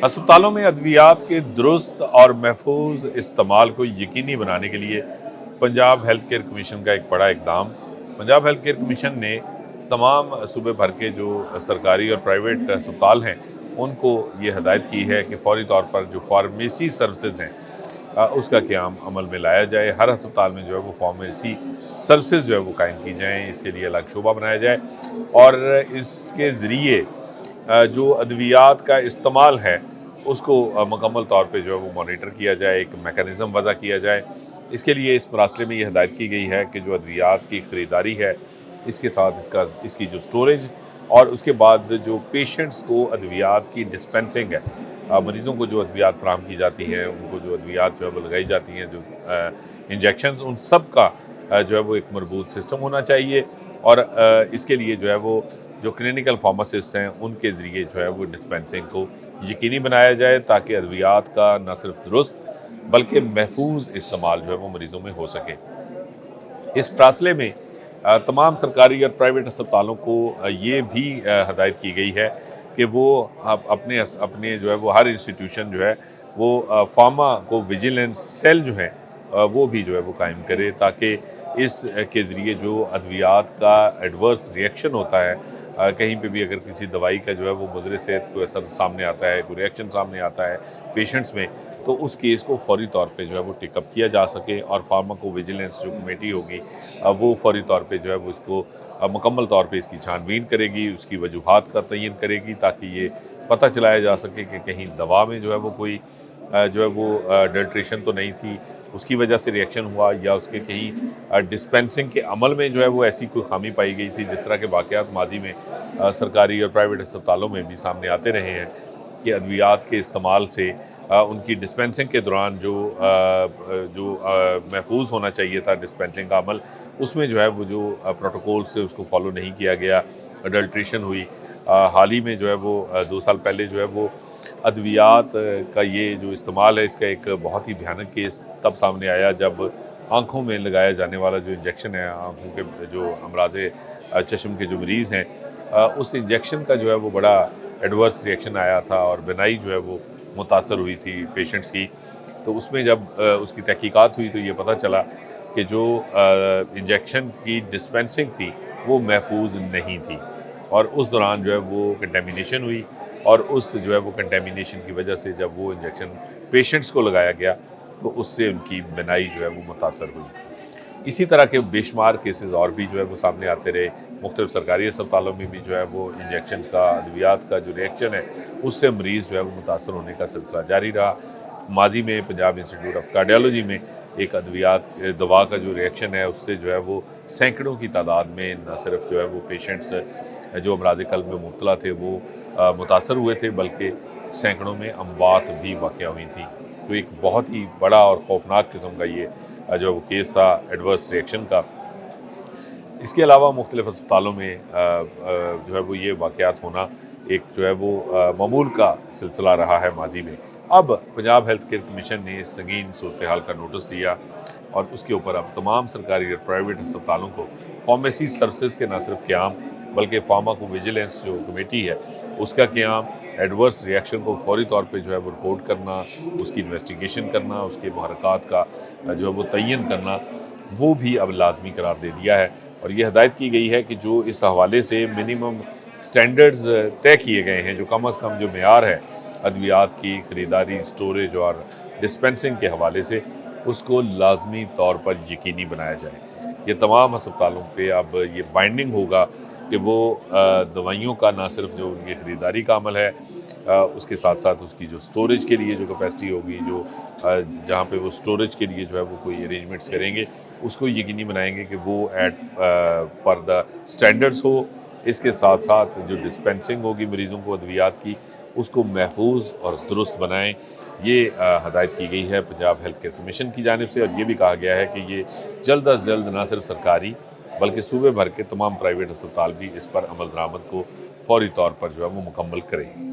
अस्पतालों में अद्वियात के दुरुस्त और महफूज इस्तेमाल को यकीनी बनाने के लिए पंजाब हेल्थ केयर कमीशन का एक बड़ा इकदाम। पंजाब हेल्थ केयर कमीशन ने तमाम सूबे भर के जो सरकारी और प्राइवेट अस्पताल हैं उनको ये हदायत की है कि फौरी तौर पर जो फार्मेसी सर्विसेज हैं उसका क़याम अमल में लाया जाए। हर अस्पताल में जो है वो फार्मेसी सर्विसेज जो है वो कायम की जाएँ, इसके लिए अलग शोबा बनाया जाए और इसके ज़रिए जो अद्वियात का इस्तेमाल है उसको मुकम्मल तौर पे जो है वो मॉनिटर किया जाए, एक मेकनिज़म वज़ा किया जाए। इसके लिए इस मरासले में ये हिदायत की गई है कि जो अद्वियात की ख़रीदारी है, इसके साथ इसकी जो स्टोरेज और उसके बाद जो पेशेंट्स को अद्वियात की डिस्पेंसिंग है, मरीज़ों को जो अद्वियात फ़राहम की जाती हैं, उनको जो अद्वियात जो है वो लगाई जाती हैं, जो इंजेक्शंस, उन सब का जो है वो एक मरबूत सिस्टम होना चाहिए और इसके लिए जो है वो जो क्लिनिकल फार्मासिस्ट हैं उनके ज़रिए जो है वो डिस्पेंसिंग को यकीनी बनाया जाए ताकि अद्वियात का न सिर्फ दुरुस्त बल्कि महफूज इस्तेमाल जो है वो मरीज़ों में हो सके। इस फासले में तमाम सरकारी और प्राइवेट अस्पतालों को ये भी हदायत की गई है कि वो अपने अपने जो है वो हर इंस्टीट्यूशन जो है वो फार्मा को विजिलेंस सेल जो है वो भी जो है वो कायम करे ताकि इस के ज़रिए जो अद्वियात का एडवर्स रिएक्शन होता है, कहीं पे भी अगर किसी दवाई का जो है वो मुज़र सेहत कोई असर सामने आता है, कोई रिएक्शन सामने आता है पेशेंट्स में, तो उस केस को फौरी तौर पे जो है वो टेकअप किया जा सके और फार्माको विजिलेंस जो कमेटी होगी वो फौरी तौर पे जो है वो इसको मुकम्मल तौर पे इसकी छानबीन करेगी, उसकी वजूहात का तयन करेगी ताकि ये पता चलाया जा सके कि कहीं दवा में जो है वो कोई जो है वो अडल्ट्रेशन तो नहीं थी, उसकी वजह से रिएक्शन हुआ या उसके कहीं डिस्पेंसिंग के अमल में जो है वो ऐसी कोई खामी पाई गई थी। जिस तरह के वाक़यात माजी में सरकारी और प्राइवेट अस्पतालों में भी सामने आते रहे हैं कि अद्वियात के इस्तेमाल से उनकी डिस्पेंसिंग के दौरान जो महफूज होना चाहिए था डिस्पेंसिंग का अमल, उसमें जो है वो जो प्रोटोकॉल से उसको फॉलो नहीं किया गया, अडल्ट्रेशन हुई। हाल ही में जो है वो 2 साल पहले जो है वो अद्वियात का ये जो इस्तेमाल है इसका एक बहुत ही भयानक केस तब सामने आया जब आँखों में लगाया जाने वाला जो इंजेक्शन है, आँखों के जो अमराज़े चश्म के जो मरीज़ हैं, उस इंजेक्शन का जो है वो बड़ा एडवर्स रिएक्शन आया था और बिनाई जो है वो मुतासर हुई थी पेशेंट्स की। तो उसमें जब उसकी तहकीकात हुई तो ये पता चला कि जो इंजेक्शन की डिस्पेंसिंग थी वो महफूज नहीं थी और उस दौरान जो है वो कंटेमिनेशन हुई और उस जो है वो कंटेमिनेशन की वजह से जब वो इंजेक्शन पेशेंट्स को लगाया गया तो उससे उनकी बिनाई जो है वो मुतासर हुई। इसी तरह के बेशुमार केसेस और भी जो है वो सामने आते रहे। मुख्तलिफ सरकारी अस्पतालों में भी जो है वो इंजेक्शन का अद्वियात का जो रिएक्शन है उससे मरीज़ जो है वो मुतासर होने का सिलसिला जारी रहा। माजी में पंजाब इंस्टीट्यूट ऑफ कार्डियोलॉजी में एक अद्वियात दवा का जो रिएक्शन है उससे जो है वो सैकड़ों की तादाद में न सिर्फ जो है वो पेशेंट्स जो अमराज़ क़ल्ब में मुब्तला थे वो मुतासर हुए थे बल्कि सैकड़ों में अमवात भी वाक़या हुई थी। तो एक बहुत ही बड़ा और खौफनाक किस्म का ये जो वो केस था एडवर्स रिएक्शन का। इसके अलावा मुख्तलिफ अस्पतालों में जो है वो ये वाक़यात होना एक जो है वो मामूल का सिलसिला रहा है माजी में। अब पंजाब हेल्थ केयर कमीशन ने इस संगीन सूरत हाल का नोटिस लिया और उसके ऊपर अब तमाम सरकारी और प्राइवेट अस्पतालों को फार्मेसी सर्विसेज के न सिर्फ क़याम बल्कि फार्माको विजिलेंस जो कमेटी है उसका क़याम, एडवर्स रिएक्शन को फौरी तौर पे जो है वो रिपोर्ट करना, उसकी इन्वेस्टिगेशन करना, उसके मुहरक़ात का जो है वो तयन करना, वो भी अब लाजमी करार दे दिया है। और ये हदायत की गई है कि जो इस हवाले से मिनिमम स्टैंडर्ड्स तय किए गए हैं, जो कम अज़ कम जो मेयार है अद्वियात की ख़रीदारी, स्टोरेज और डिस्पेंसिंग के हवाले से, उसको लाजमी तौर पर यकीनी बनाया जाए। ये तमाम अस्पतालों पे अब ये बाइंडिंग होगा कि वो दवाइयों का ना सिर्फ जो उनकी ख़रीदारी का अमल है, उसके साथ साथ उसकी जो स्टोरेज के लिए जो कैपेसिटी होगी, जो जहाँ पे वो स्टोरेज के लिए जो है वो कोई अरेंजमेंट्स करेंगे, उसको यकीनी बनाएंगे कि वो एट पर द स्टैंडर्ड्स हो। इसके साथ साथ जो डिस्पेंसिंग होगी मरीज़ों को अद्वियात की, उसको महफूज और दुरुस्त बनाएँ। ये हदायत की गई है पंजाब हेल्थ केयर कमीशन की जानिब से और ये भी कहा गया है कि ये जल्द अज़ जल्द ना सिर्फ सरकारी बल्कि सूबे भर के तमाम प्राइवेट अस्पताल भी इस पर अमल दरामद को फौरी तौर पर जो है वो मुकम्मल करें।